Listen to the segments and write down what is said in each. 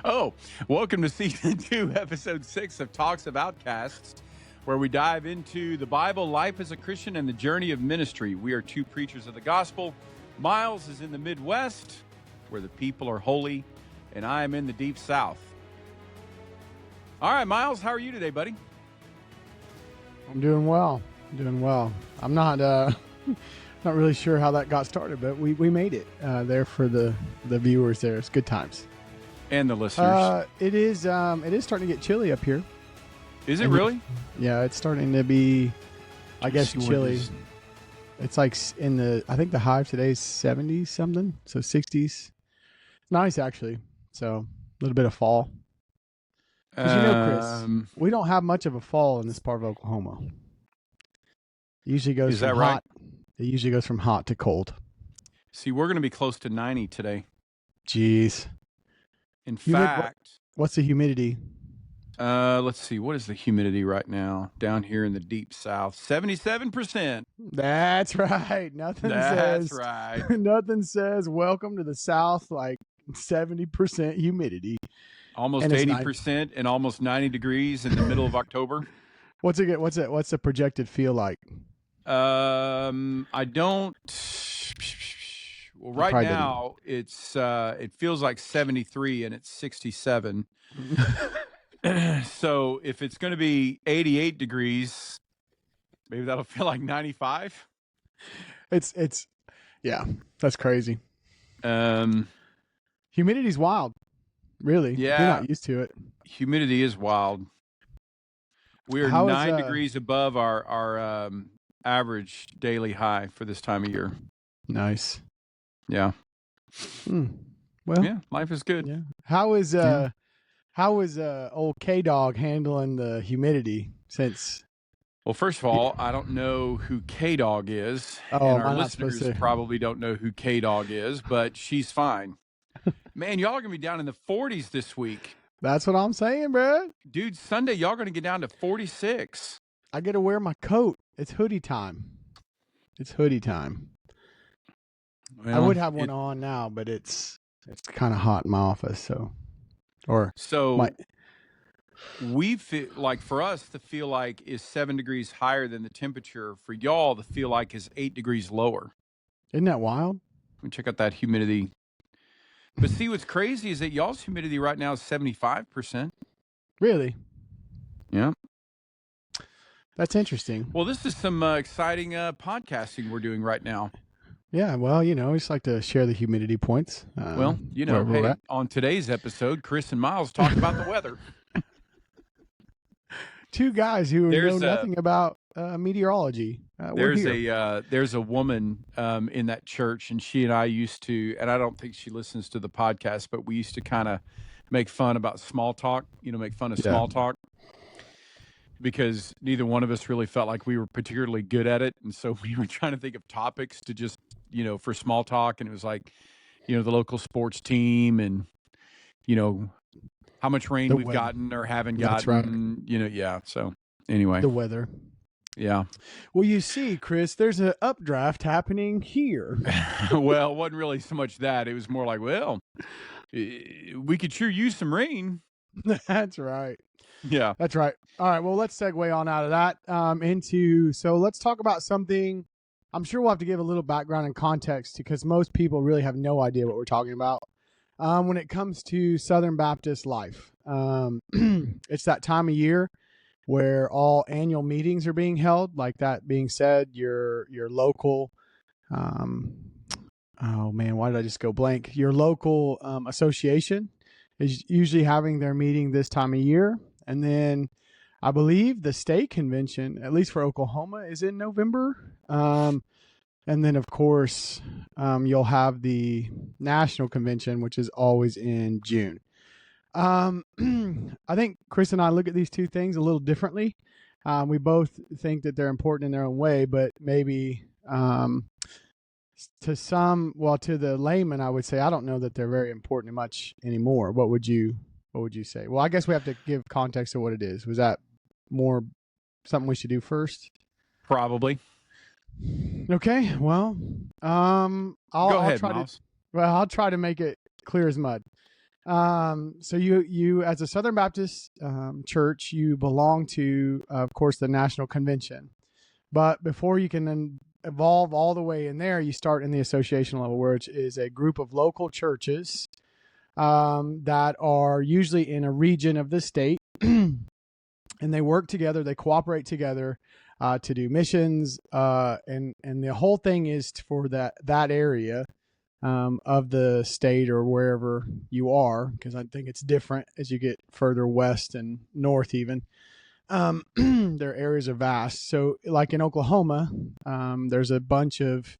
Oh, welcome to season 2, episode 6 of Talks of Outcasts, where we dive into the Bible, life as a Christian, and the journey of ministry. We are two preachers of the gospel. Miles is in the Midwest, where the people are holy, and I am in the deep South. All right, Miles, how are you today, buddy? I'm doing well. I'm not not really sure how that got started, but we made it there for the viewers there. It's good times. And the listeners. It is starting to get chilly up here. Is it really? Yeah, it's starting to be, I guess, chilly. It's like I think the high today is 70 something, so 60s. Nice, actually. So a little bit of fall. Because Chris, we don't have much of a fall in this part of Oklahoma. It usually goes is from that hot. right? It usually goes from hot to cold. See, we're going to be close to 90 today. Jeez. In fact, what's the humidity? Let's see. What is the humidity right now down here in the deep South? 77%. That's right. Nothing says welcome to the South like 70% humidity. Almost 80% and almost 90 degrees in the middle of October. What's the projected feel like? I don't. Well, right now it feels like 73 and it's 67. So if it's going to be 88 degrees, maybe that'll feel like 95. Yeah, that's crazy. Humidity's wild, really. Yeah, you're not used to it. Humidity is wild. We are 9 degrees above our average daily high for this time of year. Nice. Yeah. Well, yeah, life is good. Yeah. How is old K-Dog handling the humidity since? Well, first of all, I don't know who K-Dog is, and our listeners probably don't know who K-Dog is, but she's fine. Man, y'all are going to be down in the 40s this week. That's what I'm saying, bro. Dude, Sunday, y'all going to get down to 46. I got to wear my coat. It's hoodie time. Well, I would have one on now, but it's kind of hot in my office, we feel like, for us, the feel like is 7 degrees higher than the temperature. For y'all, the feel like is 8 degrees lower. Isn't that wild? Let me check out that humidity. But see, what's crazy is that y'all's humidity right now is 75%. Really? Yeah. That's interesting. Well, this is some exciting podcasting we're doing right now. Yeah, well, we just like to share the humidity points. Hey, on today's episode, Chris and Miles talk about the weather. Two guys who know nothing about meteorology. There's a woman in that church, and she and I used to, and I don't think she listens to the podcast, but we used to kind of make fun about small talk, small talk, because neither one of us really felt like we were particularly good at it. And so we were trying to think of topics to just, for small talk. And it was like, the local sports team and, how much rain we've gotten or haven't gotten, right. Yeah. So anyway, the weather. Yeah. Well, you see, Chris, there's an updraft happening here. Well, it wasn't really so much that. It was more like, well, we could sure use some rain. That's right. Yeah. That's right. All right. Well, let's segue on out of that so let's talk about something. I'm sure we'll have to give a little background and context because most people really have no idea what we're talking about when it comes to Southern Baptist life. It's that time of year where all annual meetings are being held. Like that being said, your local, oh man, why did I just go blank? Your local association is usually having their meeting this time of year. And then I believe the state convention, at least for Oklahoma, is in November. And then, of course, you'll have the national convention, which is always in June. I think Chris and I look at these two things a little differently. We both think that they're important in their own way, but maybe to the layman, I would say I don't know that they're very important much anymore. What would you say? Well, I guess we have to give context to what it is. Was that more something we should do first? Probably. Okay. Well, Go ahead, Miles. I'll try to make it clear as mud. So you as a Southern Baptist church, you belong to, of course, the National Convention. But before you can evolve all the way in there, you start in the association level, which is a group of local churches that are usually in a region of the state, and they work together, they cooperate together to do missions, and the whole thing is for that area of the state or wherever you are, because I think it's different as you get further west and north even. Their areas are vast. So like in Oklahoma, there's a bunch of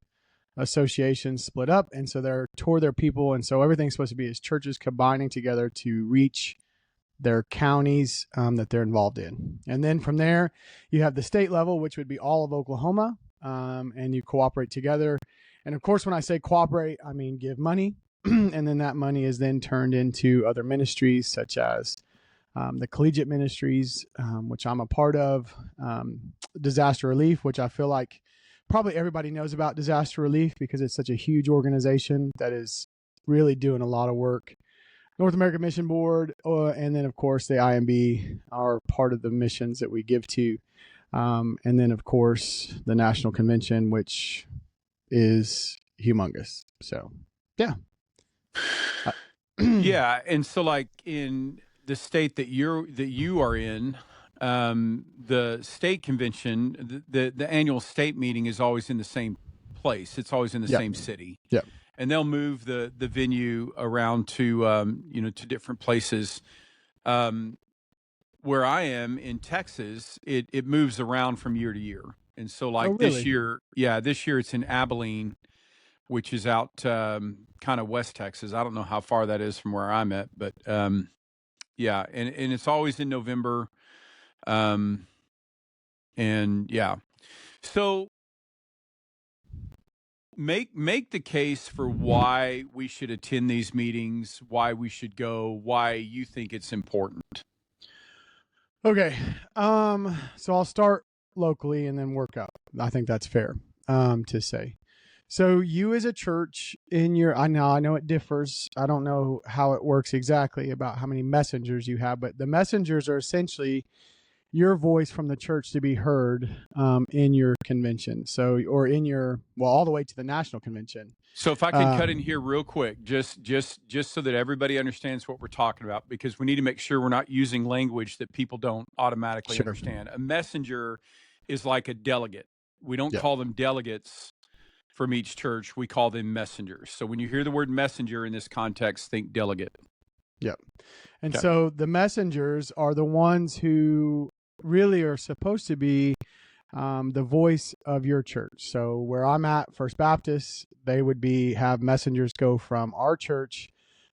associations split up, and so they're toward their people, and so everything's supposed to be as churches combining together to reach their counties that they're involved in. And then from there, you have the state level, which would be all of Oklahoma, and you cooperate together. And of course, when I say cooperate, I mean give money, and then that money is then turned into other ministries such as the collegiate ministries, which I'm a part of, disaster relief, which I feel like probably everybody knows about disaster relief because it's such a huge organization that is really doing a lot of work. North American Mission Board, and then of course the IMB are part of the missions that we give to. And then of course the National Convention, which is humongous. So, yeah. Yeah. And so like in the state that you are in, the state convention, the annual state meeting is always in the same place. It's always in the same city. Yeah. And they'll move the venue around to to different places. Where I am in Texas, it moves around from year to year. And so like this year it's in Abilene, which is out kind of West Texas. I don't know how far that is from where I'm at, but yeah, and it's always in November. And yeah. So make the case for why we should attend these meetings, why we should go, why you think it's important. Okay. So I'll start locally and then work out. I think that's fair to say. So you as a church I know it differs. I don't know how it works exactly about how many messengers you have, but the messengers are essentially your voice from the church to be heard in your convention. So, or in your, all the way to the national convention. So if I could cut in here real quick, just so that everybody understands what we're talking about, because we need to make sure we're not using language that people don't automatically understand. A messenger is like a delegate. We don't call them delegates from each church. We call them messengers. So when you hear the word messenger in this context, think delegate. Yep. And so the messengers are the ones who really are supposed to be the voice of your church. So where I'm at, First Baptist, they would have messengers go from our church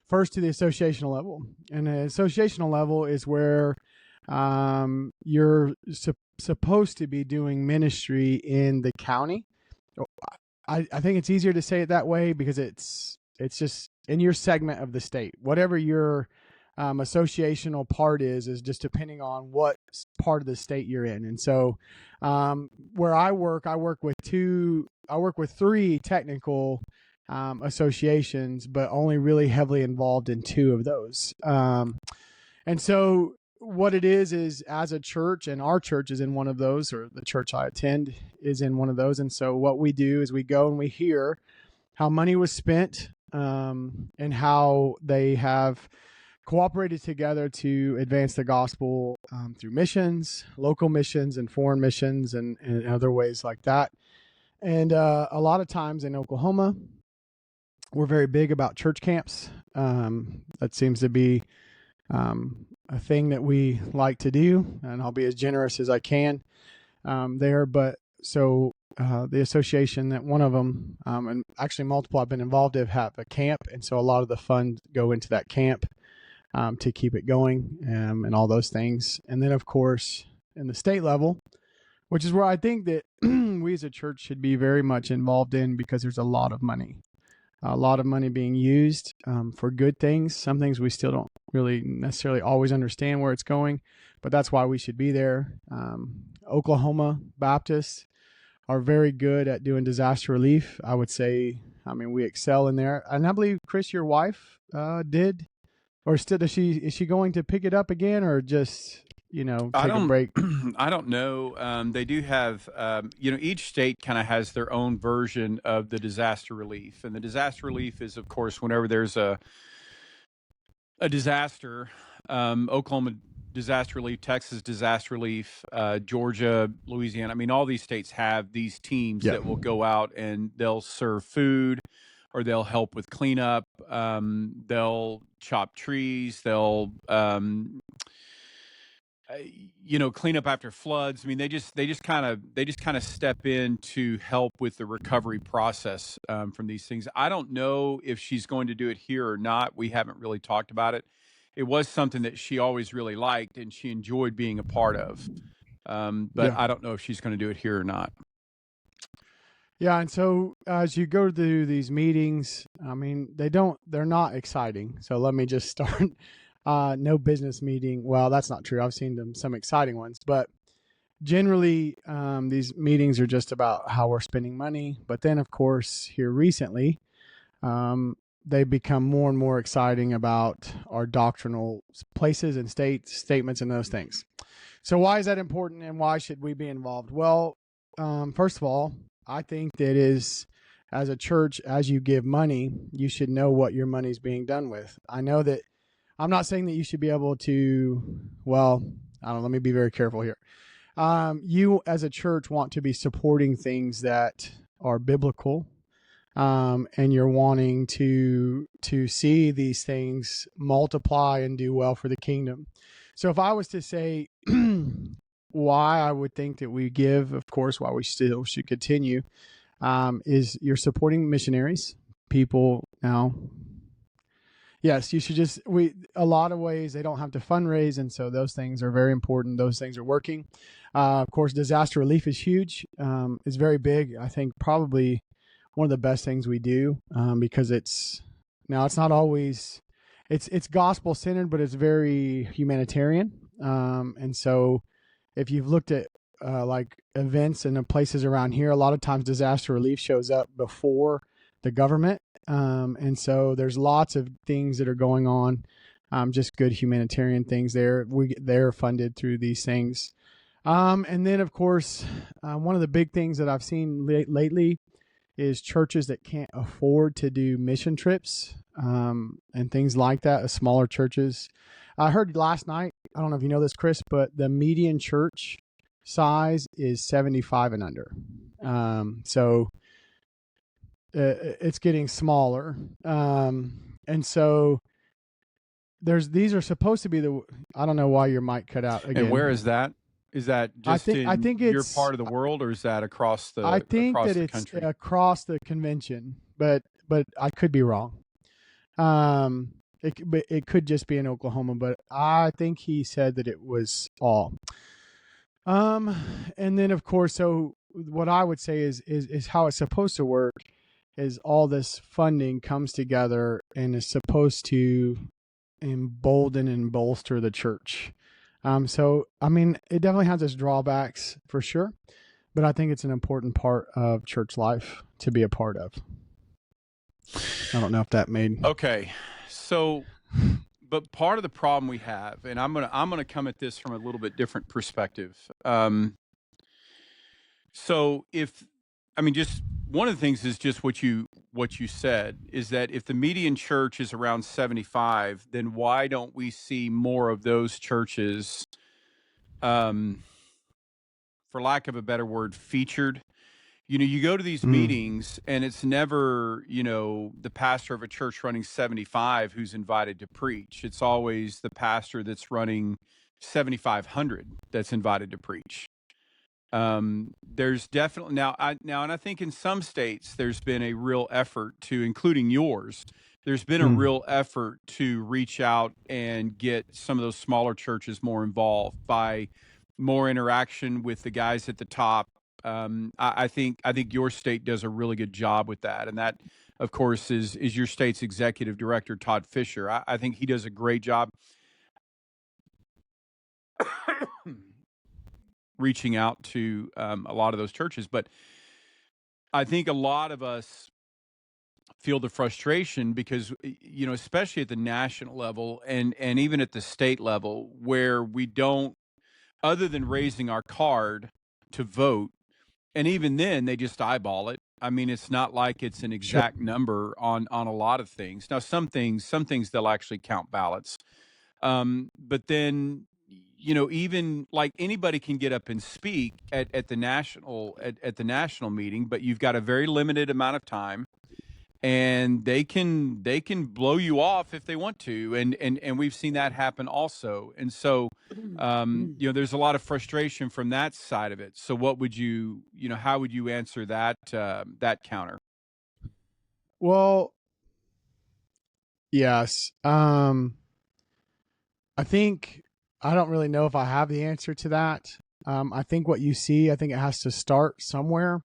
first to the associational level. And the associational level is where you're supposed to be doing ministry in the county. I think it's easier to say it that way because it's just in your segment of the state. Whatever your associational part is just depending on what part of the state you're in. And so where I work with three technical associations, but only really heavily involved in two of those. And so what it is as a church, and our church is in one of those, or the church I attend is in one of those. And so what we do is we go and we hear how money was spent and how they have cooperated together to advance the gospel through missions, local missions and foreign missions and other ways like that. And a lot of times in Oklahoma, we're very big about church camps. That seems to be a thing that we like to do, and I'll be as generous as I can there. But so the association, that one of them, and actually multiple I've been involved in, have a camp, and so a lot of the funds go into that camp to keep it going and all those things. And then, of course, in the state level, which is where I think that we as a church should be very much involved in, because there's a lot of money being used for good things. Some things we still don't really necessarily always understand where it's going, but that's why we should be there. Oklahoma Baptists are very good at doing disaster relief. I would say, we excel in there. And I believe, Chris, your wife did or still is she going to pick it up again, or just I take a don't, break? I don't know. They do have, each state kind of has their own version of the disaster relief, and the disaster relief is, of course, whenever there's a disaster. Oklahoma disaster relief, Texas disaster relief, Georgia, Louisiana. I mean, all these states have these teams Yeah. that will go out and they'll serve food, or they'll help with cleanup. They'll chop trees. They'll clean up after floods. I mean, they just kind of step in to help with the recovery process from these things. I don't know if she's going to do it here or not. We haven't really talked about it. It was something that she always really liked and she enjoyed being a part of. But Yeah. I don't know if she's going to do it here or not. Yeah, and so as you go through these meetings, I mean, they're not exciting. So let me just start. No business meeting. Well, that's not true. I've seen some exciting ones, but generally, these meetings are just about how we're spending money. But then, of course, here recently, they become more and more exciting about our doctrinal places and statements and those things. So why is that important, and why should we be involved? Well, first of all, I think that as a church, as you give money, you should know what your money's being done with. I know that I'm not saying that you should be able to, well, I don't know, let me be very careful here. You as a church want to be supporting things that are biblical, and you're wanting to see these things multiply and do well for the kingdom. So if I was to say why I would think that we give, of course, why we still should continue, is you're supporting missionaries, people now. Yes, you should a lot of ways they don't have to fundraise. And so those things are very important. Those things are working. Of course, disaster relief is huge. It's very big. I think probably one of the best things we do, because it's not always, it's gospel centered, but it's very humanitarian. And so if you've looked at like events in the places around here, a lot of times disaster relief shows up before the government. And so there's lots of things that are going on, just good humanitarian things there. They're funded through these things. And then, of course, one of the big things that I've seen lately is churches that can't afford to do mission trips, and things like that, smaller churches. I heard last night, I don't know if you know this, Chris, but the median church size is 75 and under. So it's getting smaller. And so these are supposed to be I don't know why your mic cut out again. And where is that? Is that just I think your it's part of the world, or is that across the I think across that the it's country? across the convention, but I could be wrong. It could just be in Oklahoma, but I think he said that it was all. And then of course, so what I would say is how it's supposed to work is all this funding comes together and is supposed to embolden and bolster the church. So I mean, it definitely has its drawbacks for sure, but I think it's an important part of church life to be a part of. I don't know if that made Okay. So, but part of the problem we have, and I'm gonna come at this from a little bit different perspective. So just one of the things is just what you said, is that if the median church is around 75, then why don't we see more of those churches, for lack of a better word, featured? You go to these meetings and it's never, the pastor of a church running 75 who's invited to preach. It's always the pastor that's running 7,500 that's invited to preach. There's definitely and I think in some states there's been a real effort to, including yours, there's been a real effort to reach out and get some of those smaller churches more involved by more interaction with the guys at the top. I think your state does a really good job with that, and that, of course, is your state's executive director, Todd Fisher. I think he does a great job reaching out to a lot of those churches. But I think a lot of us feel the frustration because, especially at the national level and even at the state level, where we don't, other than raising our card to vote, and even then they just eyeball it. I mean, it's not like it's an Sure. exact number on a lot of things. Now, some things they'll actually count ballots. But then, even like anybody can get up and speak at the national meeting, but you've got a very limited amount of time, and they can blow you off if they want to, and we've seen that happen also. And so, there's a lot of frustration from that side of it. So what would how would you answer that counter? Well, yes. I think I don't really know if I have the answer to that. I think what you see, I think it has to start somewhere.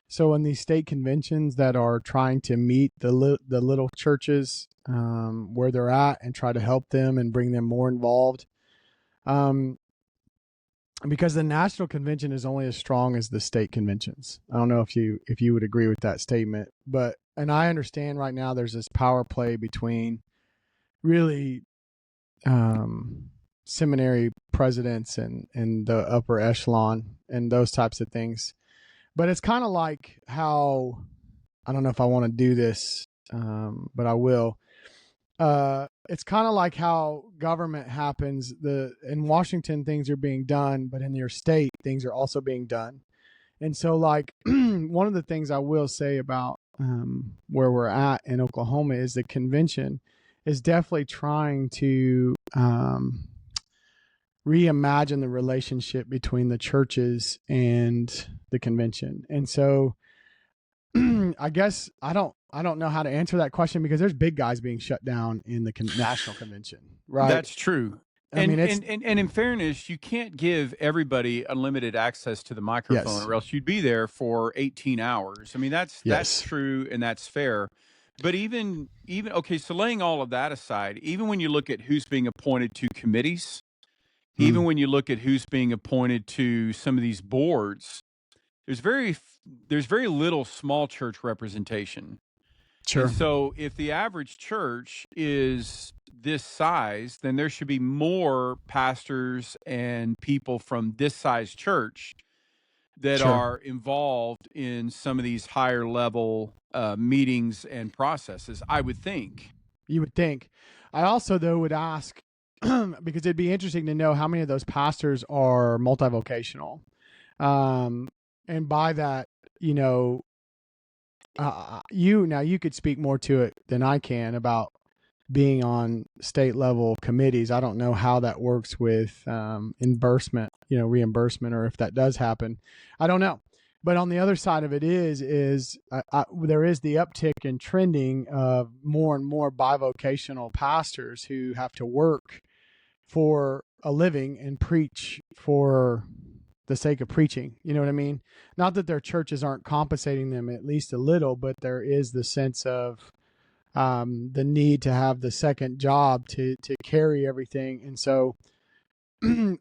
So in these state conventions that are trying to meet the little churches where they're at and try to help them and bring them more involved, because the national convention is only as strong as the state conventions. I don't know if you would agree with that statement, but and I understand right now there's this power play between really seminary presidents and the upper echelon and those types of things. But it's kind of like how, I don't know if I want to do this, but I will. It's kind of like how government happens. In Washington, things are being done, but in your state, things are also being done. And so, like, one of the things I will say about where we're at in Oklahoma is the convention is definitely trying to reimagine the relationship between the churches and the convention. And so I guess I don't know how to answer that question because there's big guys being shut down in the national convention, right? That's true. I And, mean, it's and in fairness, you can't give everybody unlimited access to the microphone, yes, or else you'd be there for 18 hours. I mean, that's yes, true and that's fair. But even okay, so laying all of that aside, even when you look at who's being appointed to committees, even mm, when you look at who's being appointed to some of these boards, there's very little small church representation. And sure, so if the average church is this size, then there should be more pastors and people from this size church that sure. are involved in some of these higher level meetings and processes, I would think. You would think. I also though would ask because it'd be interesting to know how many of those pastors are multivocational. And by that, you know, you could speak more to it than I can about being on state level committees. I don't know how that works with reimbursement, or if that does happen. I don't know. But on the other side of it is there is the uptick in trending of more and more bivocational pastors who have to work for a living and preach for the sake of preaching. You know what I mean? Not that their churches aren't compensating them at least a little, but there is the sense of the need to have the second job to carry everything. And so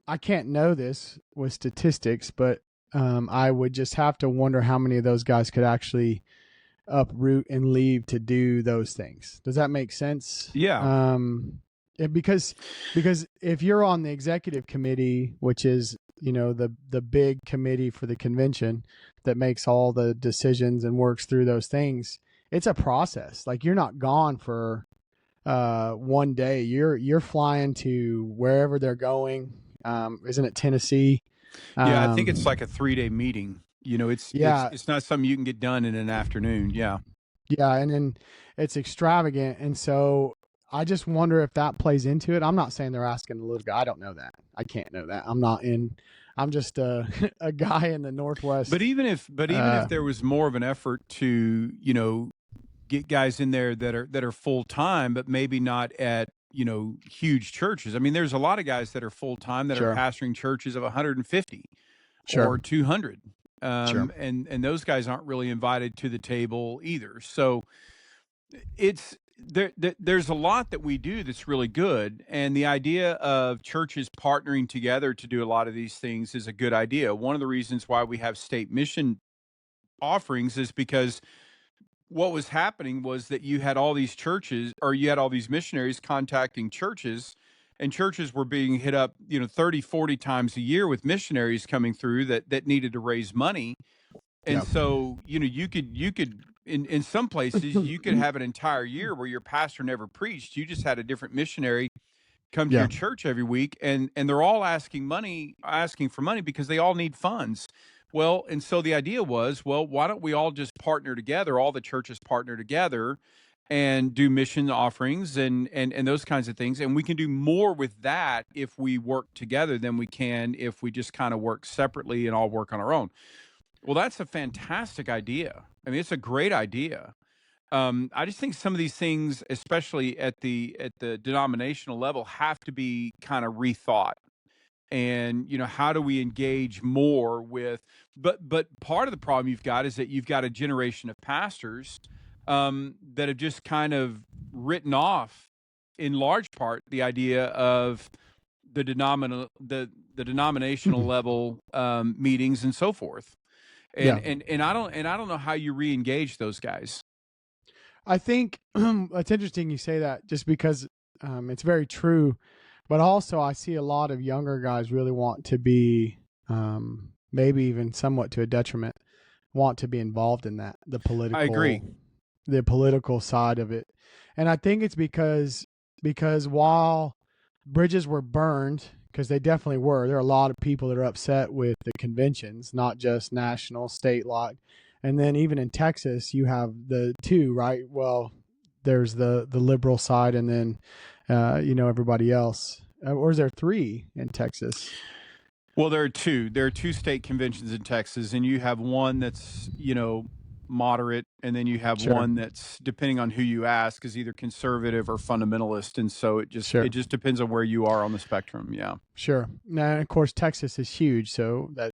I can't know this with statistics, but I would just have to wonder how many of those guys could actually uproot and leave to do those things. Does that make sense? Yeah. Because if you're on the executive committee, which is the big committee for the convention that makes all the decisions and works through those things, it's a process. Like, you're not gone for one day. You're flying to wherever they're going. Isn't it Tennessee? Yeah, I think it's like a 3-day meeting. It's not something you can get done in an afternoon. Yeah. Yeah, and then it's extravagant, and so I just wonder if that plays into it. I'm not saying they're asking the little guy. I don't know that. I can't know that. I'm just a guy in the Northwest. But even if there was more of an effort to, get guys in there that are full time, but maybe not at, huge churches. I mean, there's a lot of guys that are full time that Sure. are pastoring churches of 150 Sure. or 200. Sure. And those guys aren't really invited to the table either. So it's there's a lot that we do that's really good, and the idea of churches partnering together to do a lot of these things is a good idea. One of the reasons why we have state mission offerings is because what was happening was that you had all these churches, or you had all these missionaries contacting churches, and churches were being hit up, 30, 40 times a year with missionaries coming through that needed to raise money. And Yeah. so, you could in some places you could have an entire year where your pastor never preached. You just had a different missionary come to Yeah. your church every week, and they're all asking for money because they all need funds. Well, and so the idea was, well, why don't we all just partner together, all the churches partner together and do mission offerings and those kinds of things, and we can do more with that if we work together than we can if we just kind of work separately and all work on our own. Well, that's a fantastic idea. I mean, it's a great idea. I just think some of these things, especially at the denominational level, have to be kind of rethought. And how do we engage more with? But part of the problem you've got is that you've got a generation of pastors that have just kind of written off, in large part, the idea of the denominational level meetings and so forth. And Yeah. and I don't know how you re-engage those guys. I think it's interesting you say that, just because it's very true. But also, I see a lot of younger guys really want to be, maybe even somewhat to a detriment, want to be involved in that, I agree. the political side of it. And I think it's because while bridges were burned, because they definitely were, there are a lot of people that are upset with the conventions, not just national, state law. And then even in Texas, you have the two, right? Well, there's the liberal side, and then everybody else. Or is there three in Texas? Well, there are two. There are two state conventions in Texas, and you have one that's, moderate, and then you have Sure. one that's, depending on who you ask, is either conservative or fundamentalist. And so it Sure. just depends on where you are on the spectrum. Yeah. Sure. Now, of course, Texas is huge, so that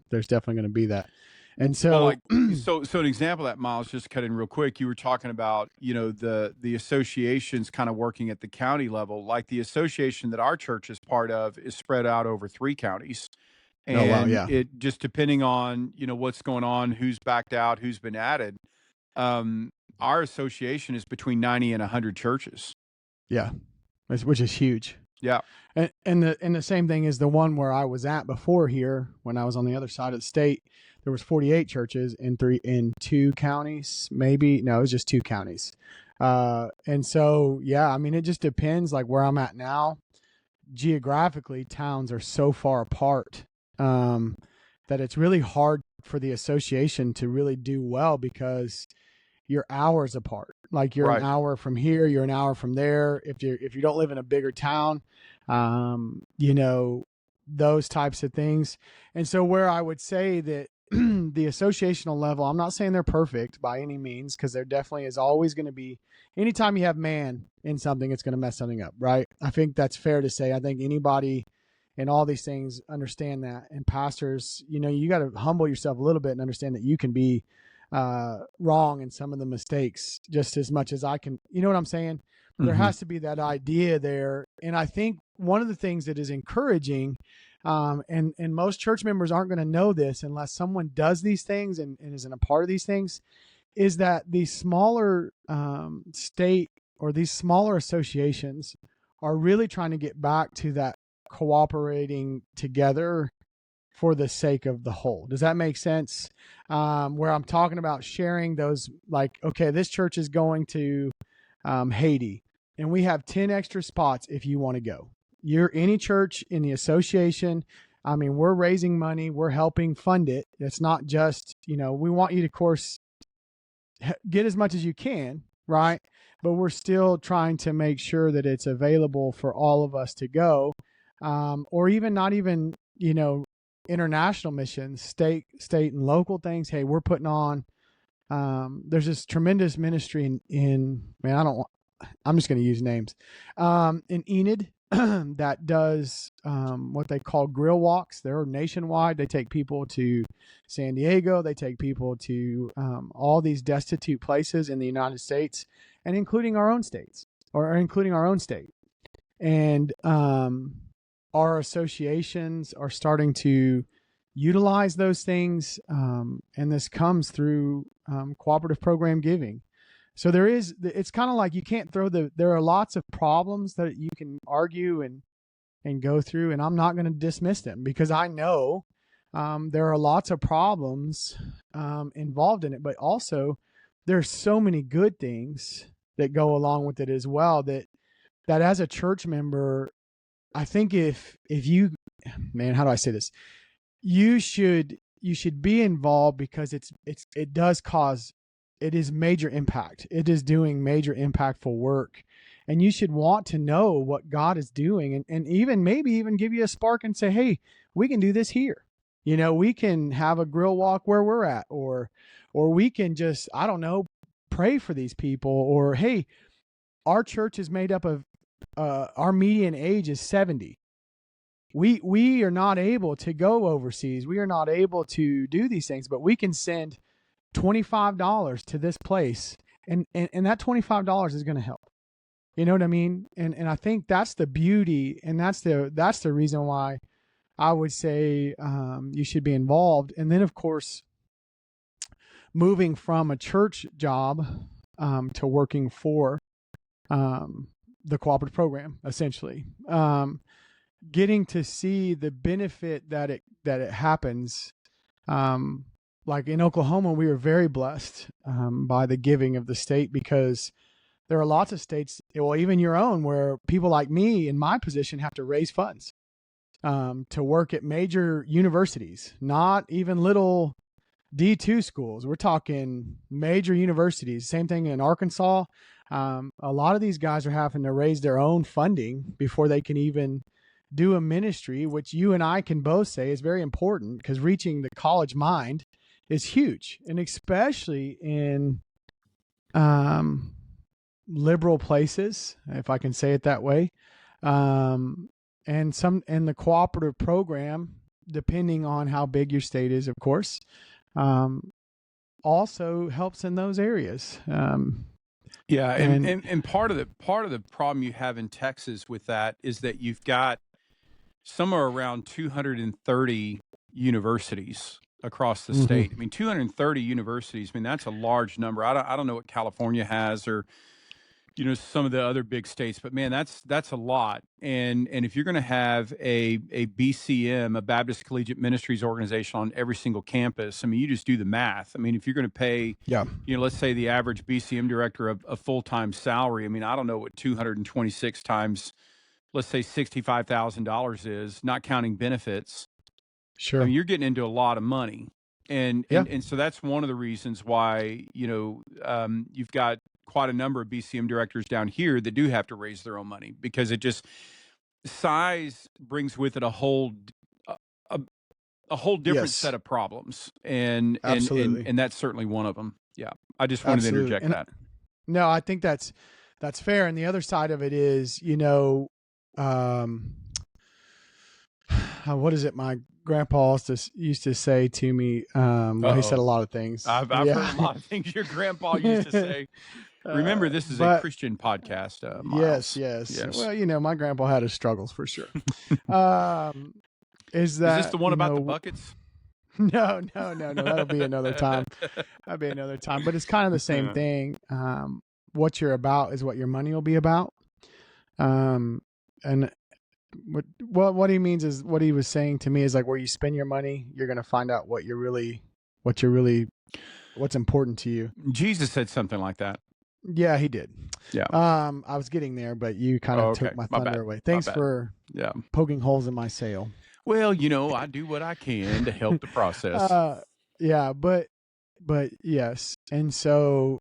there's definitely going to be that. And so, Well, like so an example of that, Miles, just cut in real quick. You were talking about, the associations kind of working at the county level. Like the association that our church is part of is spread out over 3 counties. oh wow, And yeah, it just, depending on, what's going on, who's backed out, who's been added. Our association is between 90 and 100 churches. yeah, which is huge. Yeah. And the same thing is the one where I was at before here, when I was on the other side of the state. There was 48 churches in 2 counties, maybe. No, it was just 2 counties. And so, yeah, I mean, it just depends. Like where I'm at now, geographically, towns are so far apart that it's really hard for the association to really do well, because you're hours apart. Like you're Right. an hour from here, you're an hour from there. If you don't live in a bigger town, those types of things. And so where I would say that the associational level, I'm not saying they're perfect by any means, because there definitely is always going to be, anytime you have man in something, it's going to mess something up, right? I think that's fair to say. I think anybody in all these things understand that. And pastors, you got to humble yourself a little bit and understand that you can be wrong in some of the mistakes just as much as I can. You know what I'm saying? Mm-hmm. There has to be that idea there. And I think one of the things that is encouraging, and most church members aren't going to know this unless someone does these things and isn't a part of these things, is that these smaller state or these smaller associations are really trying to get back to that cooperating together for the sake of the whole. Does that make sense? Where I'm talking about sharing those, like, okay, this church is going to Haiti, and we have 10 extra spots if you want to go. You're any church in the association. I mean, we're raising money. We're helping fund it. It's not just, we want you to, of course, get as much as you can, right? But we're still trying to make sure that it's available for all of us to go, or even not even, international missions, state and local things. Hey, we're putting on, there's this tremendous ministry I'm just going to use names, in Enid, that does what they call grill walks. They're nationwide. They take people to San Diego. They take people to all these destitute places in the United States, and including our own states, or including our own state. And our associations are starting to utilize those things, and this comes through cooperative program giving. So it's kind of like you can't there are lots of problems that you can argue and go through, and I'm not going to dismiss them because I know there are lots of problems involved in it, but also there's so many good things that go along with it as well that as a church member, I think if you, man, how do I say this? You should be involved because it is major impact. It is doing major impactful work. And you should want to know what God is doing and maybe even give you a spark and say, hey, we can do this here. We can have a grill walk where we're at, or we can just, I don't know, pray for these people, or, hey, our church is made up of, our median age is 70. We are not able to go overseas. We are not able to do these things, but we can send $25 to this place, and that $25 is going to help. You know what I mean? And I think that's the beauty, and that's the reason why I would say you should be involved. And then, of course, moving from a church job to working for the cooperative program, essentially, getting to see the benefit that it happens. Like in Oklahoma, we were very blessed by the giving of the state, because there are lots of states, well, even your own, where people like me in my position have to raise funds to work at major universities, not even little D2 schools. We're talking major universities. Same thing in Arkansas. A lot of these guys are having to raise their own funding before they can even do a ministry, which you and I can both say is very important, because reaching the college mind is huge, and especially in liberal places, if I can say it that way. And the cooperative program, depending on how big your state is, of course, also helps in those areas. Yeah, and part of the problem you have in Texas with that is that you've got somewhere around 230 universities across the state. I mean, 230 universities. I mean, that's a large number. I don't know what California has, or some of the other big states, but man, that's a lot. And if you're going to have a BCM, a Baptist Collegiate Ministries organization, on every single campus, I mean, you just do the math. I mean, if you're going to pay, let's say the average BCM director a full-time salary, I mean, I don't know what 226 times, let's say $65,000 is, not counting benefits. Sure. I mean, you're getting into a lot of money. And so that's one of the reasons why, you've got quite a number of BCM directors down here that do have to raise their own money, because it just, size brings with it a whole different set of problems. And that's certainly one of them. Yeah. I just wanted to interject that. No, I think that's fair. And the other side of it is, what is it? My grandpa used to say to me, he said a lot of things. I've heard a lot of things your grandpa used to say. Remember, this is a Christian podcast, Miles. Yes. Well, my grandpa had his struggles for sure. Is this the one about the buckets? No. That'll be another time. But it's kind of the same thing. What you're about is what your money will be about. And what he means is, what he was saying to me is, like, where you spend your money, you're going to find out what's important to you. Jesus said something like that. Yeah, he did. Yeah. I was getting there, but you kind of took my thunder away. Thanks for poking holes in my sail. Well, I do what I can to help the process. But yes. And so,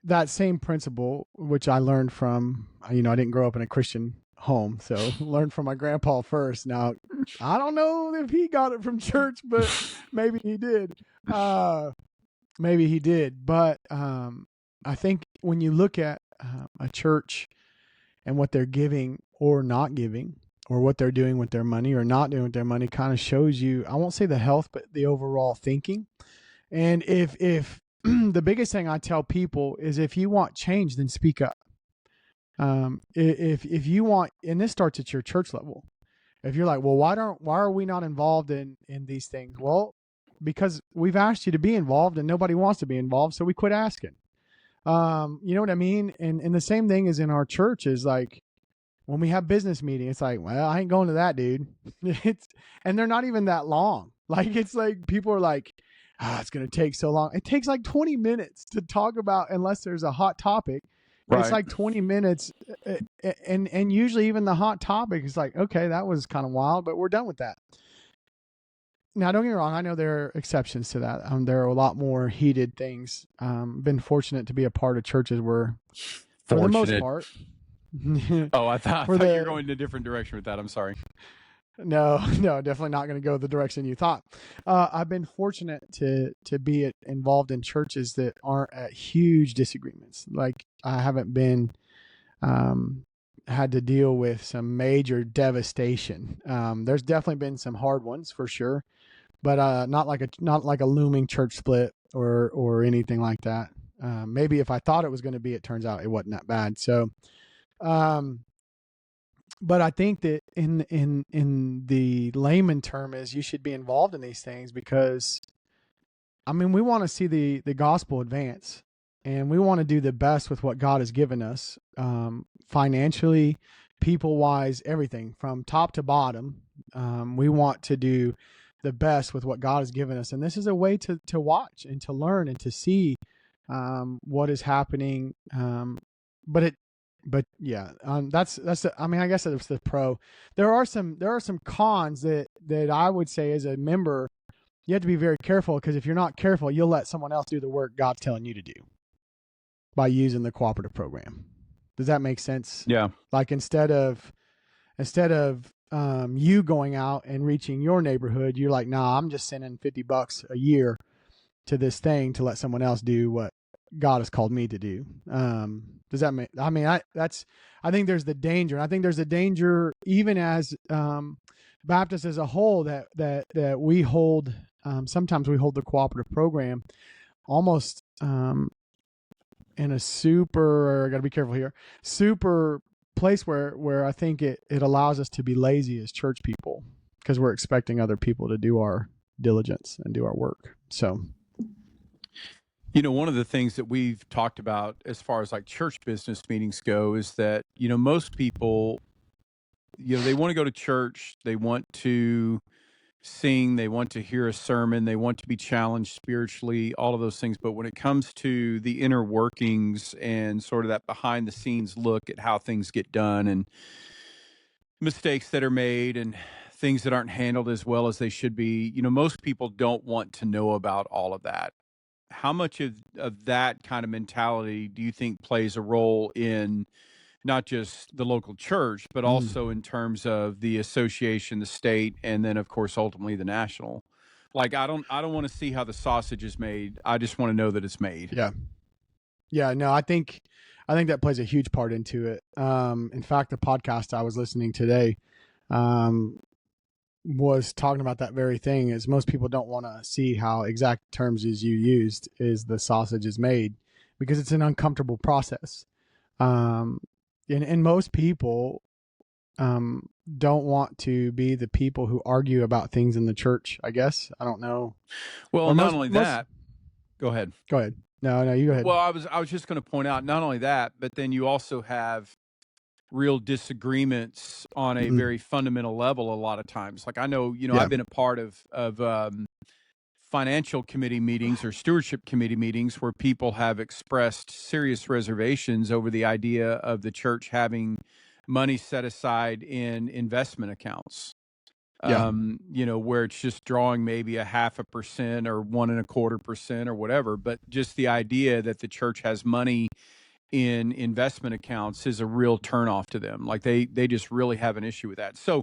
that same principle, which I learned from, I didn't grow up in a Christian home, so learned from my grandpa first. Now, I don't know if he got it from church, but maybe he did. But I think when you look at a church and what they're giving or not giving, or what they're doing with their money or not doing with their money, kind of shows you, I won't say the health, but the overall thinking. And if the biggest thing I tell people is, if you want change, then speak up. If you want, and this starts at your church level. If you're like, well, why are we not involved in these things? Well, because we've asked you to be involved and nobody wants to be involved, so we quit asking. You know what I mean? And the same thing is in our church is like when we have business meeting, it's like, well, I ain't going to that, dude. And they're not even that long. Like, it's like people are like, it's going to take so long. It takes like 20 minutes to talk about, unless there's a hot topic. Right. It's like 20 minutes. And usually even the hot topic is like, okay, that was kind of wild, but we're done with that. Now, don't get me wrong. I know there are exceptions to that. There are a lot more heated things. Been fortunate to be a part of churches where, for the most part. Oh, I thought you were going in a different direction with that. I'm sorry. No, definitely not going to go the direction you thought. I've been fortunate to be involved in churches that aren't at huge disagreements. Like, I haven't been had to deal with some major devastation. There's definitely been some hard ones for sure, but not like a looming church split or anything like that. Maybe if I thought it was going to be, it turns out it wasn't that bad. So, but I think that in the layman term is you should be involved in these things because, I mean, we want to see the gospel advance, and we want to do the best with what God has given us, financially, people wise, everything from top to bottom. We want to do the best with what God has given us, and this is a way to watch and to learn and to see what is happening. But yeah, that's I mean, I guess that's the pro. There are some cons that I would say as a member, you have to be very careful, because if you're not careful, you'll let someone else do the work God's telling you to do by using the cooperative program. Does that make sense? Yeah. Like instead of you going out and reaching your neighborhood, you're like, nah, I'm just sending $50 a year to this thing to let someone else do what God has called me to do. Does that make, I mean, I think there's the danger. And I think there's a danger even as Baptists as a whole that we hold, sometimes we hold the cooperative program almost in a super, I got to be careful here, super place where I think it allows us to be lazy as church people because we're expecting other people to do our diligence and do our work. So, you know, one of the things that we've talked about as far as like church business meetings go is that, you know, most people, you know, they want to go to church, they want to sing, they want to hear a sermon, they want to be challenged spiritually, all of those things. But when it comes to the inner workings and sort of that behind the scenes look at how things get done and mistakes that are made and things that aren't handled as well as they should be, you know, most people don't want to know about all of that. How much of that kind of mentality do you think plays a role in not just the local church, but also in terms of the association, the state, and then of course ultimately the national? Like, I don't want to see how the sausage is made. I just want to know that it's made. Yeah. No, I think that plays a huge part into it. In fact, the podcast I was listening today was talking about that very thing. Is most people don't want to see how exact terms as you used is the sausage is made because it's an uncomfortable process. And most people don't want to be the people who argue about things in the church, I guess. I don't know. Well, not only that, go ahead. Go ahead. No, you go ahead. Well, I was just going to point out not only that, but then you also have real disagreements on a very fundamental level a lot of times. Like I know, you know, I've been a part of financial committee meetings or stewardship committee meetings where people have expressed serious reservations over the idea of the church having money set aside in investment accounts. You know, where it's just drawing maybe 0.5% or 1.25% or whatever, but just the idea that the church has money in investment accounts is a real turnoff to them. Like they just really have an issue with that. So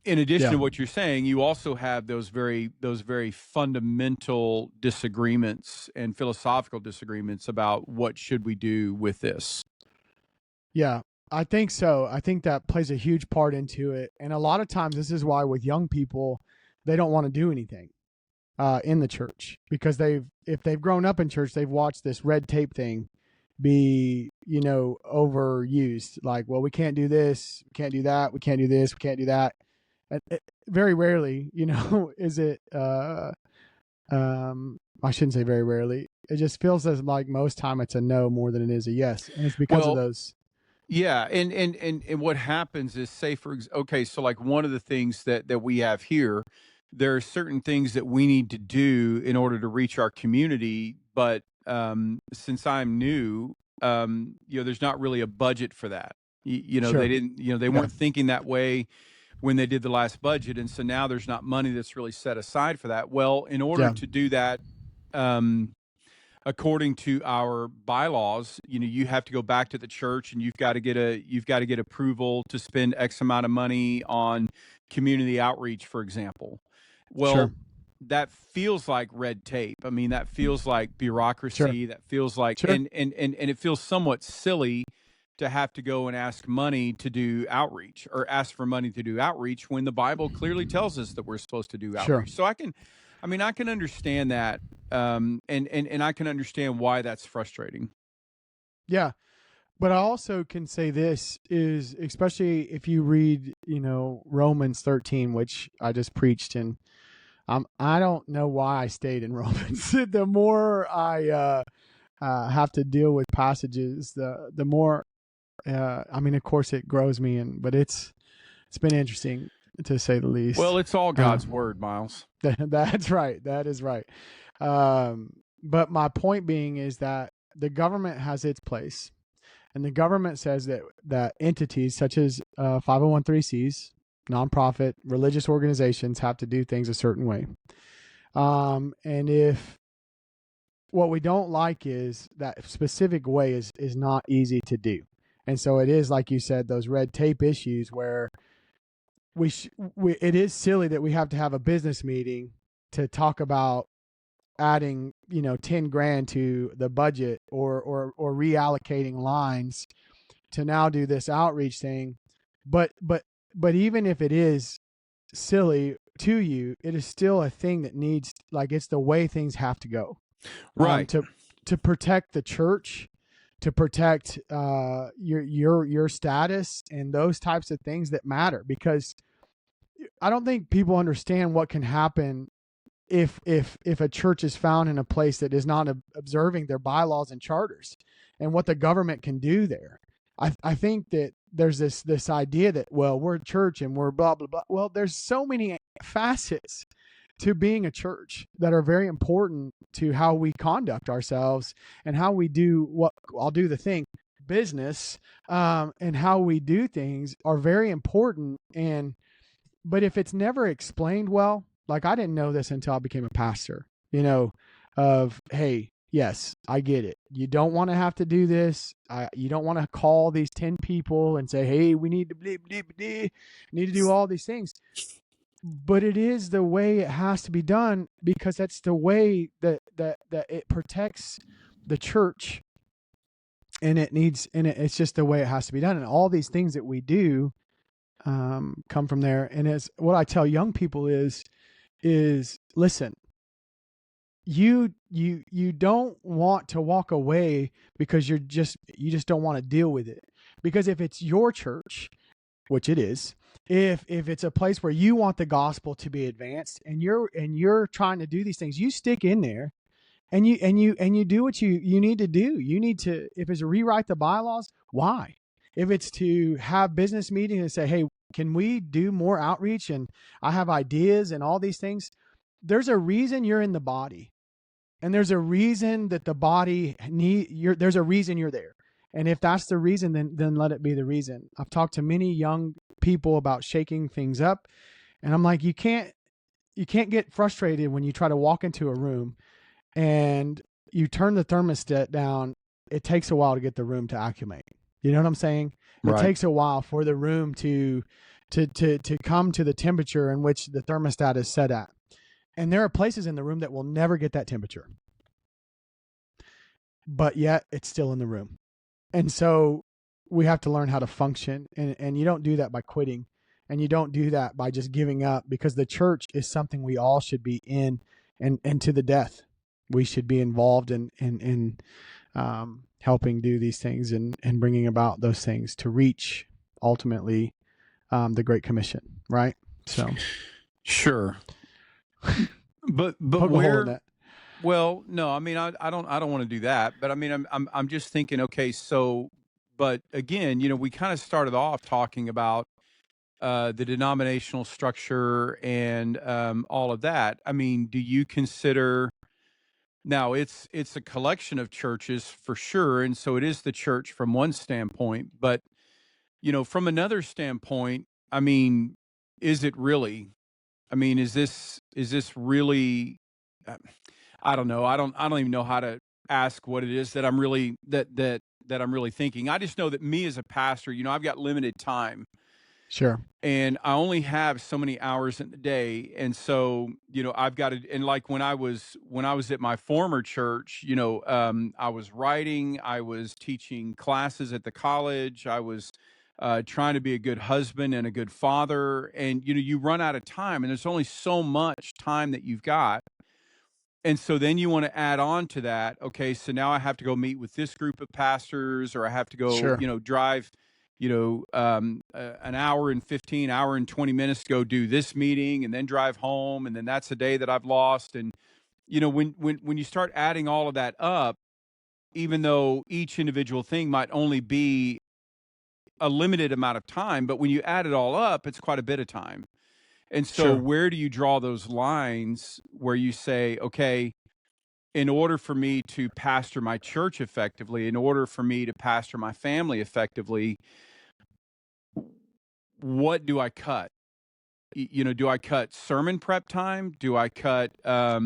in addition to what you're saying, you also have those very fundamental disagreements and philosophical disagreements about what should we do with this. Yeah, I think so. I think that plays a huge part into it. And a lot of times this is why with young people, they don't want to do anything in the church because if they've grown up in church, they've watched this red tape thing be, you know, overused. Like, well, we can't do this, we can't do that, we can't do this, we can't do that. And very rarely, you know, is it I shouldn't say very rarely. It just feels as like most time it's a no more than it is a yes, and it's because of Well, those. yeah, and what happens is, say okay, so like one of the things that we have here, there are certain things that we need to do in order to reach our community, but since I'm new, there's not really a budget for that. They Sure. didn't, they Yeah. weren't thinking that way when they did the last budget, and so now there's not money that's really set aside for that. Well, in order Yeah. to do that, um, according to our bylaws, you have to go back to the church and you've got to get approval to spend X amount of money on community outreach, for example. Sure. Well, that feels like red tape. I mean, that feels like Sure. bureaucracy. That feels like, Sure. and it feels somewhat silly to have to go and ask money to do outreach, or ask for money to do outreach, when the Bible clearly tells us that we're supposed to do Sure. outreach. So I can understand that, and I can understand why that's frustrating. Yeah. But I also can say this is, especially if you read, Romans 13, which I just preached, and I don't know why I stayed in Romans. The more I have to deal with passages, the more, I mean, of course it grows me, but it's been interesting to say the least. Well, it's all God's word, Miles. That's right. That is right. But my point being is that the government has its place, and the government says that entities such as 501(c)(3)s, nonprofit, religious organizations have to do things a certain way. And if what we don't like is that specific way is not easy to do, and so it is, like you said, those red tape issues where it is silly that we have to have a business meeting to talk about adding, 10 grand to the budget, or reallocating lines to now do this outreach thing. But even if it is silly to you, it is still a thing that needs, like, it's the way things have to go. Right. To protect the church, to protect your status and those types of things that matter, because I don't think people understand what can happen if a church is found in a place that is not observing their bylaws and charters, and what the government can do there. I think that there's this idea that, well, we're a church and we're blah blah blah. Well, there's so many facets to being a church that are very important to how we conduct ourselves and how we do what I'll do the thing business, and how we do things are very important. But if it's never explained well, like, I didn't know this until I became a pastor, of, hey, yes, I get it. You don't want to have to do this. You don't want to call these 10 people and say, hey, we need to need to do all these things. But it is the way it has to be done, because that's the way that it protects the church, and it's just the way it has to be done. And all these things that we do come from there. And as what I tell young people is listen, you don't want to walk away because you just don't want to deal with it. Because if it's your church, which it is, if it's a place where you want the gospel to be advanced, and you're trying to do these things, you stick in there, and you do what you need to do. You need to, if it's to rewrite the bylaws, why? If it's to have business meetings and say, hey, can we do more outreach? And I have ideas and all these things. There's a reason you're in the body, and there's a reason that the body there's a reason you're there. And if that's the reason, then let it be the reason. I've talked to many young people about shaking things up, and I'm like, you can't get frustrated when you try to walk into a room and you turn the thermostat down. It takes a while to get the room to acclimate. You know what I'm saying? Right. It takes a while for the room to come to the temperature in which the thermostat is set at. And there are places in the room that will never get that temperature, but yet it's still in the room. And so we have to learn how to function. And you don't do that by quitting, and you don't do that by just giving up, because the church is something we all should be in, and to the death. We should be involved in helping do these things and bringing about those things to reach ultimately the Great Commission, right? So, sure. But poke a hole in where? that. Well, no, I mean, I don't want to do that. But I mean, I'm just thinking. Okay, so, but again, we kind of started off talking about the denominational structure and all of that. I mean, do you consider now it's a collection of churches for sure, and so it is the church from one standpoint, but from another standpoint, I mean, is it really? I mean, is this really? uh, I don't know. I don't even know how to ask what it is that I'm really that I'm really thinking. I just know that me as a pastor, I've got limited time Sure. and I only have so many hours in the day. And so, I've got to, and like when I was at my former church, I was writing, I was teaching classes at the college, I was trying to be a good husband and a good father. And, you run out of time and there's only so much time that you've got. And so then you want to add on to that. Okay, so now I have to go meet with this group of pastors, or I have to go, Sure. drive, an hour and 15, hour and 20 minutes to go do this meeting, and then drive home, and then that's a day that I've lost. And when you start adding all of that up, even though each individual thing might only be a limited amount of time, but when you add it all up, it's quite a bit of time. And so, Sure. where do you draw those lines where you say, okay, in order for me to pastor my church effectively, in order for me to pastor my family effectively, what do I cut? Do I cut sermon prep time? Do I cut,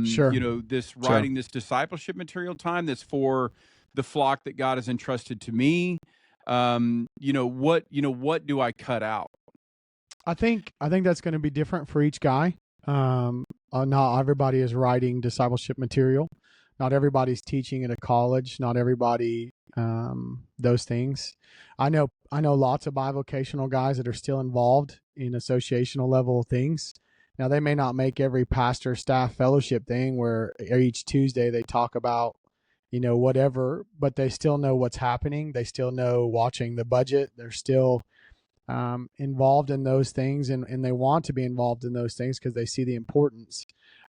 Sure. this Sure. writing this discipleship material time that's for the flock that God has entrusted to me? What do I cut out? I think that's going to be different for each guy. Not everybody is writing discipleship material. Not everybody's teaching at a college. Not everybody those things. I know lots of bivocational guys that are still involved in associational level things. Now they may not make every pastor staff fellowship thing where each Tuesday they talk about whatever, but they still know what's happening. They still know watching the budget. They're still involved in those things, and they want to be involved in those things because they see the importance.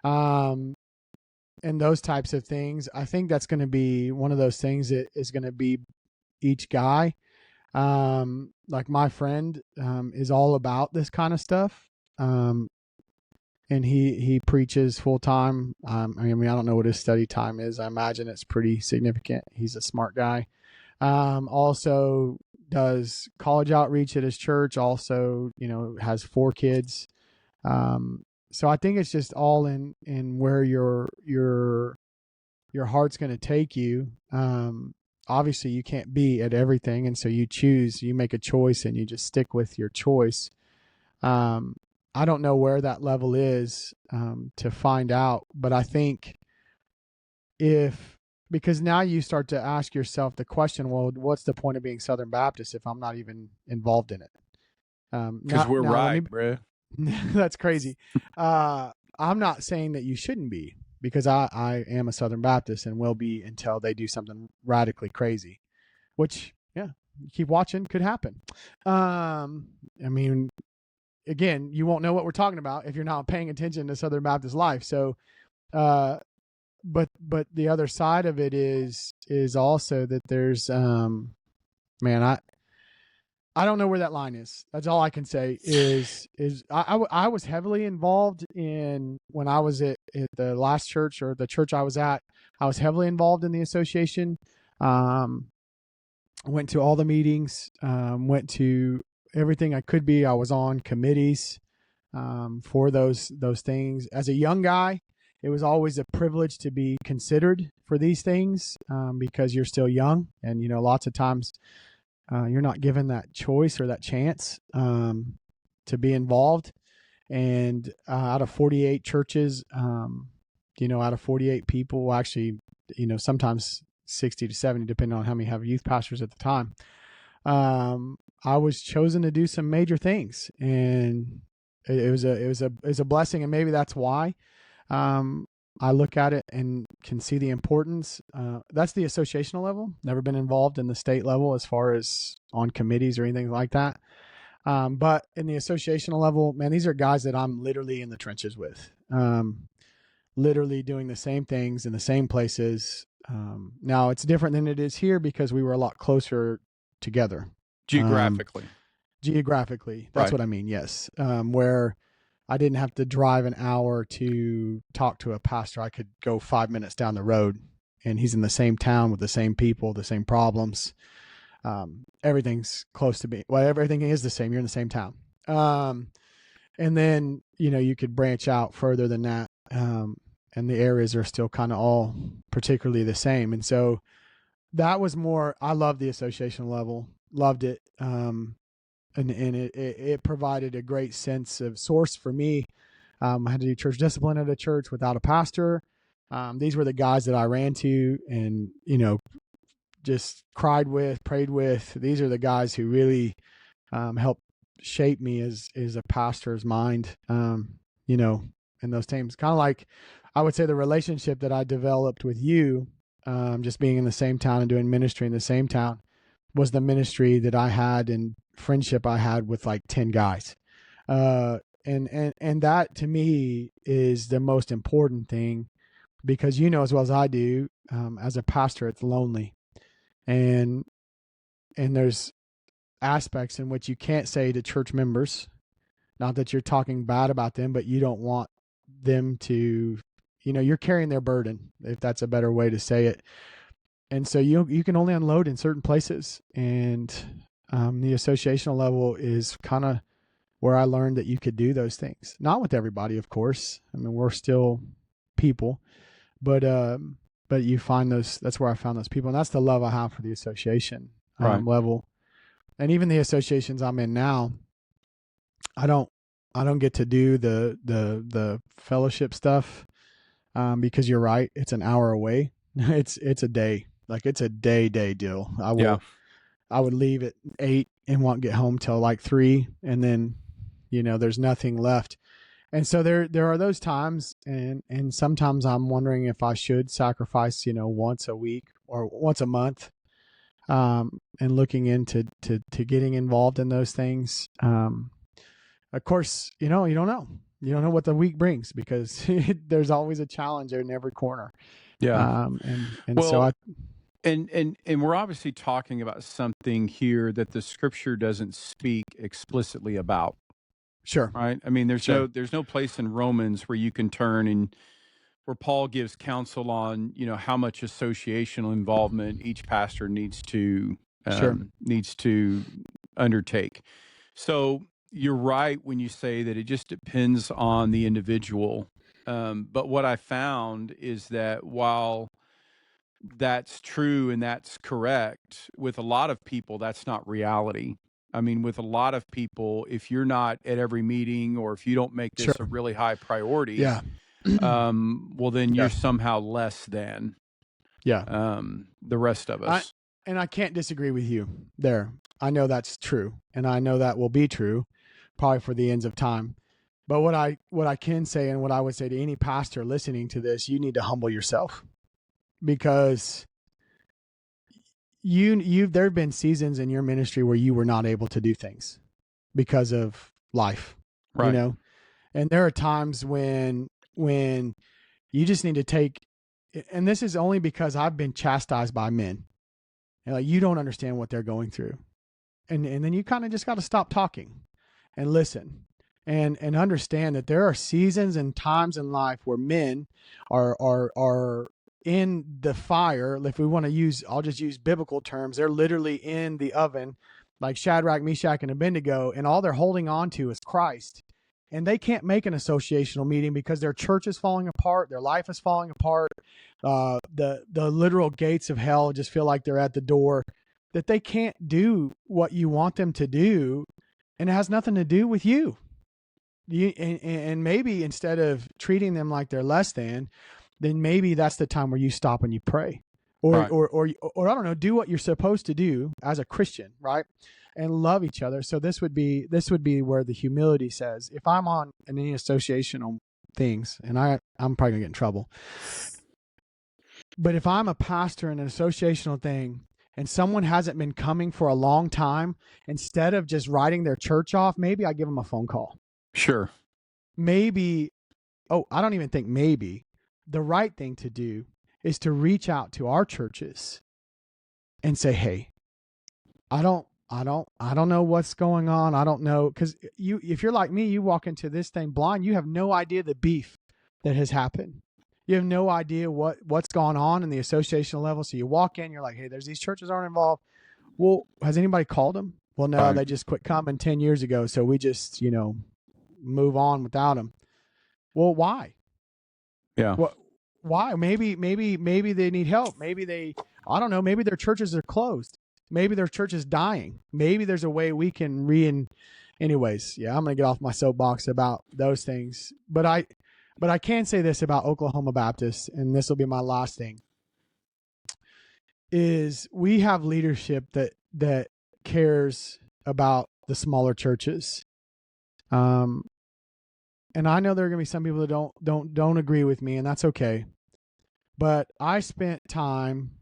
And those types of things. I think that's going to be one of those things that is going to be each guy. Like my friend is all about this kind of stuff. And he preaches full time. I mean, I don't know what his study time is. I imagine it's pretty significant. He's a smart guy. Also does college outreach at his church. Also, has 4 kids. So I think it's just all in where your heart's going to take you. Obviously, you can't be at everything, and so you make a choice, and you just stick with your choice. I don't know where that level is to find out, but I think because now you start to ask yourself the question, well, what's the point of being Southern Baptist if I'm not even involved in it? Because we're now, right, bro. That's crazy. I'm not saying that you shouldn't be, because I am a Southern Baptist and will be until they do something radically crazy, which, yeah, you keep watching, could happen. I mean, again, you won't know what we're talking about if you're not paying attention to Southern Baptist life. So, but the other side of it is also that there's, man, I don't know where that line is. That's all I can say is I was heavily involved in, when I was at the last church, or the church I was at, I was heavily involved in the association. Went to all the meetings, went to everything I could be. I was on committees for those things. As a young guy, it was always a privilege to be considered for these things because you're still young, and lots of times you're not given that choice or that chance to be involved. And out of 48 churches, out of 48 people, well, actually, sometimes 60 to 70, depending on how many have youth pastors at the time. I was chosen to do some major things, and it was a blessing, and maybe that's why. I look at it and can see the importance. That's the associational level. Never been involved in the state level as far as on committees or anything like that. But in the associational level, man, these are guys that I'm literally in the trenches with. literally doing the same things in the same places. Now it's different than it is here because we were a lot closer together. Geographically. Geographically. That's Right. what I mean. Yes. Where I didn't have to drive an hour to talk to a pastor. I could go 5 minutes down the road and he's in the same town with the same people, the same problems. Everything's close to me. Well, everything is the same. You're in the same town. And then, you could branch out further than that. And the areas are still kind of all particularly the same. And so that was more, I loved the association level, loved it. And it provided a great sense of source for me. I had to do church discipline at a church without a pastor. These were the guys that I ran to and, just cried with, prayed with. These are the guys who really helped shape me as a pastor's mind, in those times. Kind of like, I would say the relationship that I developed with you, just being in the same town and doing ministry in the same town, was the ministry that I had and friendship I had with like 10 guys. And that to me is the most important thing, because as well as I do, as a pastor, it's lonely. And there's aspects in which you can't say to church members, not that you're talking bad about them, but you don't want them to, you're carrying their burden, if that's a better way to say it. And so you can only unload in certain places. And the associational level is kind of where I learned that you could do those things. Not with everybody, of course. I mean, we're still people, but you find that's where I found those people. And that's the love I have for the association level. And even the associations I'm in now, I don't get to do the fellowship stuff, because you're right. It's an hour away. It's a day. Like, it's a day deal. I would leave at 8 and won't get home till like 3. And then, there's nothing left. And so there are those times. And sometimes I'm wondering if I should sacrifice, once a week or once a month, and looking into getting involved in those things. Of course, you don't know. You don't know what the week brings, because there's always a challenge in every corner. Yeah. And we're obviously talking about something here that the scripture doesn't speak explicitly about. Sure. Right. I mean, there's no place in Romans where you can turn and where Paul gives counsel on, how much associational involvement each pastor needs to undertake. So you're right when you say that it just depends on the individual. But what I found is that while that's true and that's correct, with a lot of people, that's not reality. I mean, with a lot of people, if you're not at every meeting or if you don't make this a really high priority, well, then you're somehow less than the rest of us. And I can't disagree with you there. I know that's true, and I know that will be true probably for the ends of time. But what I can say, and what I would say to any pastor listening to this, you need to humble yourself, because there have been seasons in your ministry where you were not able to do things because of life, right. And there are times when you just need to take, and this is only because I've been chastised by men, and like, you don't understand what they're going through. And then you kind of just got to stop talking and listen and understand that there are seasons and times in life where men are in the fire. If we want to use, I'll just use biblical terms. They're literally in the oven, like Shadrach, Meshach, and Abednego, and all they're holding on to is Christ. And they can't make an associational meeting because their church is falling apart. Their life is falling apart. The literal gates of hell just feel like they're at the door, that they can't do what you want them to do. And it has nothing to do with you. And maybe instead of treating them like they're less than, then maybe that's the time where you stop and you pray, or I don't know, do what you're supposed to do as a Christian, right? And love each other. So this would be where the humility says, if I'm on any associational things, and I'm probably gonna get in trouble, but if I'm a pastor in an associational thing and someone hasn't been coming for a long time, instead of just writing their church off, maybe I give them a phone call. Sure. Maybe, I don't even think maybe. the right thing to do is to reach out to our churches and say, hey, I don't know what's going on. I don't know. Because if you're like me, you walk into this thing blind, you have no idea the beef that has happened. You have no idea what's gone on in the associational level. So you walk in, you're like, hey, there's these churches aren't involved. Well, has anybody called them? Well, no, Right. they just quit coming 10 years ago. So we just, move on without them. Well, why? Yeah. What? Why? Maybe they need help. I don't know. Maybe their churches are closed. Maybe their church is dying. Maybe there's a way we can anyways. Yeah, I'm going to get off my soapbox about those things. But I can say this about Oklahoma Baptist, and this will be my last thing, is we have leadership that cares about the smaller churches. And I know there are going to be some people that don't agree with me, and that's okay. But I spent time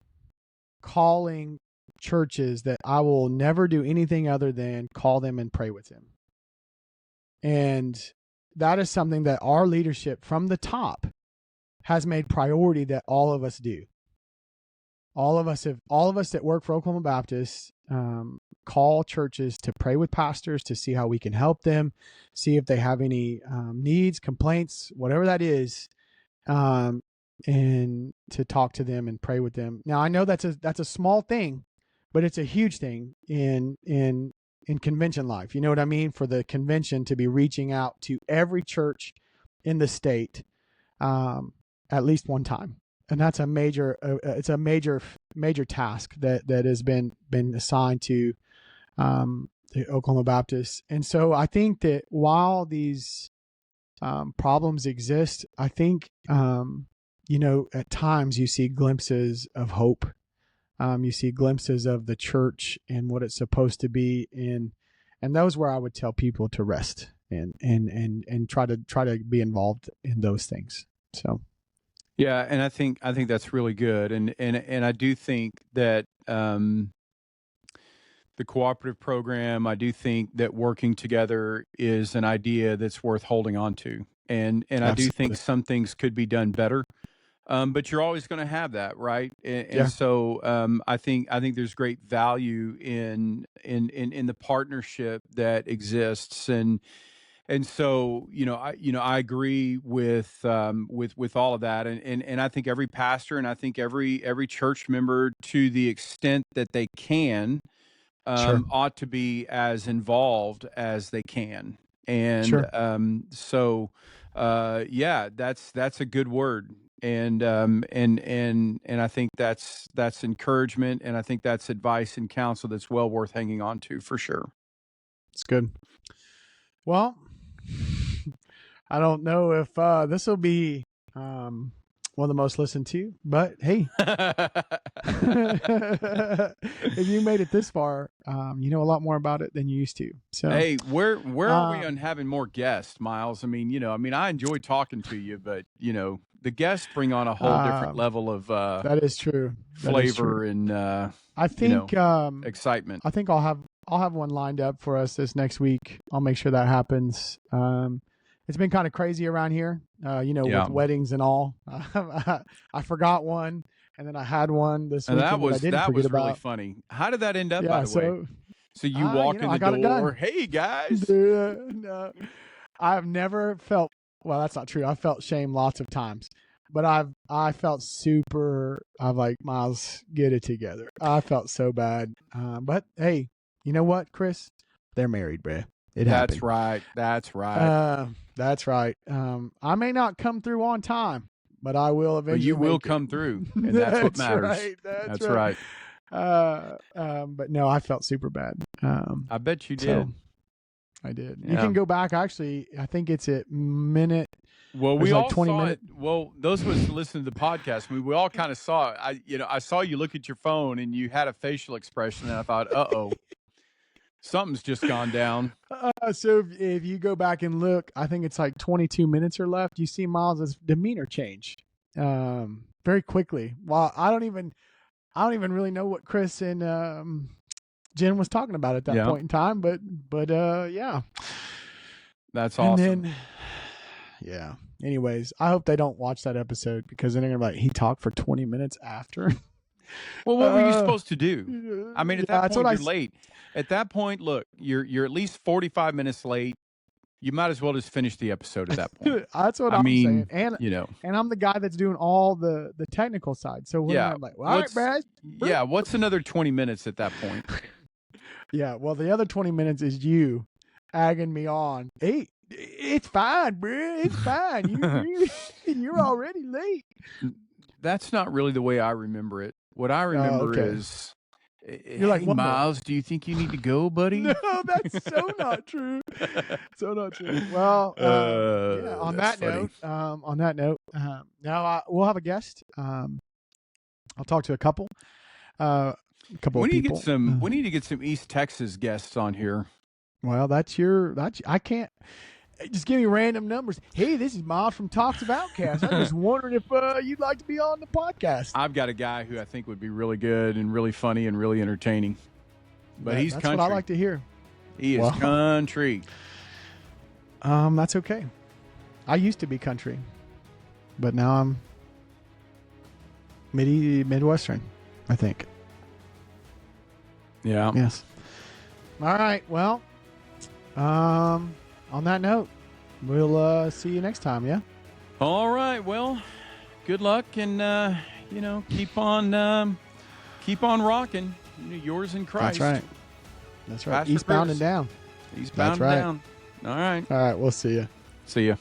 calling churches that I will never do anything other than call them and pray with them. And that is something that our leadership from the top has made priority that all of us do. All of us that work for Oklahoma Baptist call churches to pray with pastors to see how we can help them, see if they have any needs, complaints, whatever that is, and to talk to them and pray with them. Now I know that's a small thing, but it's a huge thing in convention life. You know what I mean? For the convention to be reaching out to every church in the state at least one time. And that's a major task that has been assigned to the Oklahoma Baptist. And so I think that while these problems exist, I think at times you see glimpses of hope. You see glimpses of the church and what it's supposed to be in, and that was where I would tell people to rest and try to be involved in those things. So. Yeah, and I think that's really good, and I do think that the cooperative program, I do think that working together is an idea that's worth holding on to, and I do think some things could be done better, but you're always going to have that, right? And so I think there's great value in the partnership that exists, and so, I agree with all of that, and I think every pastor and I think every church member, to the extent that they can, ought to be as involved as they can, and that's a good word, and I think that's encouragement, and I think that's advice and counsel that's well worth hanging on to for sure. It's good. Well, I don't know if this will be one of the most listened to, but hey, if you made it this far, you know a lot more about it than you used to. So hey, where are we on having more guests, Miles? I mean, I enjoy talking to you, but the guests bring on a whole different level of that is true. Flavor and I think excitement. I think I'll have one lined up for us this next week. I'll make sure that happens. It's been kind of crazy around here, with weddings and all. I forgot one, and then I had one this weekend that I didn't forget about. Really funny. How did that end up, by the way? So you walk in the door, hey, guys. Dude, I've never felt, well, that's not true. I felt shame lots of times. But I felt super, I'm like, Miles, get it together. I felt so bad. But hey, you know what, Chris? They're married, bruh. That's right. That's right. That's right. I may not come through on time, but I will eventually. But you will come through, and that's what matters. Right. That's right. But no, I felt super bad. I bet you did. I did. Yeah. You can go back. Actually, I think it's at minute. Well, we all 20 saw minutes. It. Well, those of us who listen to the podcast, we all kind of saw it. I saw you look at your phone and you had a facial expression, and I thought, uh-oh. Something's just gone down. So if you go back and look, I think it's like 22 minutes or left. You see Miles' demeanor change very quickly. Well, I don't even really know what Chris and Jen was talking about at that point in time. But yeah, that's awesome. And then, anyways, I hope they don't watch that episode because then they're gonna be like, he talked for 20 minutes after. Well, what were you supposed to do? I mean, at Yeah, that that's point, what you're late. At that point, look, you're at least 45 minutes late. You might as well just finish the episode at that point. That's what I I'm mean, saying. And I'm the guy that's doing all the technical side. So when I'm like, well, all right, Brad. Yeah, what's another 20 minutes at that point? Yeah, well, the other 20 minutes is you egging me on. Hey, it's fine, bro. It's fine. You're already late. That's not really the way I remember it. What I remember is, you're like, hey, Miles, do you think you need to go, buddy? No, that's so not true. So not true. Well, on that note, now we'll have a guest. I'll talk to a couple. Of people. We need to get some East Texas guests on here. Well, I can't just give me random numbers. Hey, this is Miles from Talks of Outkasts. I'm just wondering if you'd like to be on the podcast. I've got a guy who I think would be really good and really funny and really entertaining. But he's country. That's what I like to hear. He is country. That's okay. I used to be country, but now I'm Midwestern, I think. Yeah. Yes. All right. Well, on that note, we'll see you next time. Yeah. All right. Well, good luck, and keep on rocking. Yours in Christ. That's right. That's right. Pastor Eastbound Chris. and down. Eastbound and down. All right. All right. We'll see you. See ya.